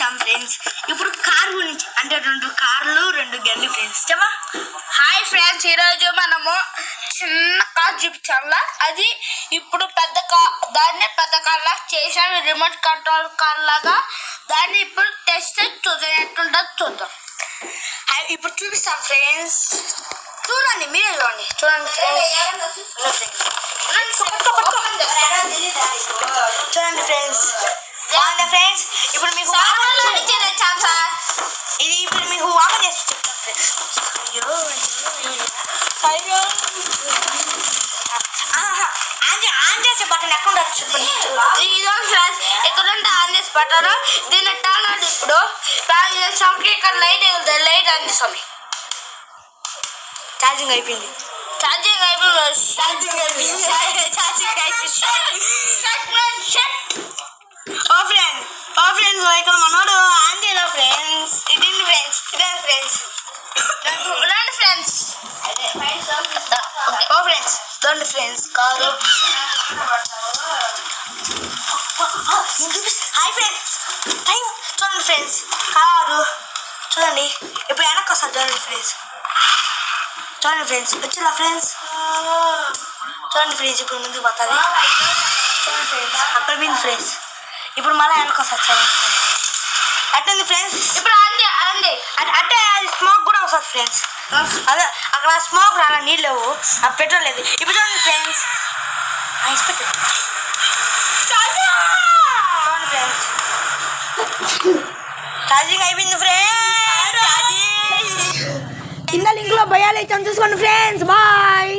చూపిస్తాం ఫ్రెండ్స్. ఇప్పుడు కార్ గురించి, అంటే 2 కార్లు 2 గన్లు ఫ్రెండ్స్. చెప్పా. హాయ్ ఫ్రెండ్స్, ఈరోజు మనము చిన్న కార్ చూపించాలా. అది ఇప్పుడు పెద్ద కార్, దాన్ని పెద్ద కార్ లాగా చేసాము, రిమోట్ కంట్రోల్ కార్ లాగా. దాన్ని ఇప్పుడు టెస్ట్ చూద్దాం, ఎట్లుంటుందో చూద్దాం. ఇప్పుడు చూపిస్తాం ఫ్రెండ్స్. చూడండి, మీరే చూడండి. చూడండి ఫ్రెండ్స్. బాగుందా ఫ్రెండ్స్? ఇప్పుడు మీకు ఇది ఇప్పుడు మీకు వాపస్ చేసి ఆన్ చేసే బటన్ ఎక్కడ చెప్పండి. ఇదో ఫ్రెండ్స్, ఎక్కడుంటే ఆన్ చేసి బటన్. దీన్ని టర్న్ అవుట్. ఇప్పుడు ఇక్కడ లైట్ ఎగురుతుంది, లైట్ ఆన్ చేస్తాను. ఛార్జింగ్ అయిపోయింది. ఓ ఫ్రెండ్స్ ఇక్కడ మనోడు ఆన్ చేయలే ఫ్రెండ్స్. ఇదండి ఫ్రెండ్స్. రండి ఫ్రెండ్స్. ఓ ఫ్రెండ్స్ చూడండి friends, car. Hi friends, time చూడండి ఫ్రెండ్స్, కారు చూడండి. ఇప్పుడు వెనక్కి వస్తారు చూడండి ఫ్రెండ్స్. వచ్చిందా ఫ్రెండ్స్? చూడండి ఫ్రెండ్స్, ఇప్పుడు ముందుకు పోతుంది. చూడండి ఫ్రెండ్స్, అక్కడ పోయింది ఫ్రెండ్స్. ఇప్పుడు మళ్ళీ వెనక్కి వస్తారు చూడండి. అట్టుంది ఫ్రెండ్స్. ఇప్పుడు అంటే అది స్మోక్ కూడా వస్తుంది ఫ్రెండ్స్. అదే అక్కడ స్మోక్ రాలా, నీళ్ళు లేవు, ఆ పెట్రోల్ లేదు. ఇప్పుడు చూడండి ఫ్రెండ్స్, చూడండి ఫ్రెండ్స్, ఛార్జింగ్ అయిపోయింది ఫ్రెండ్స్. కింద లింక్ లో భయాలు అయితే చూసుకోండి ఫ్రెండ్స్. బాయ్.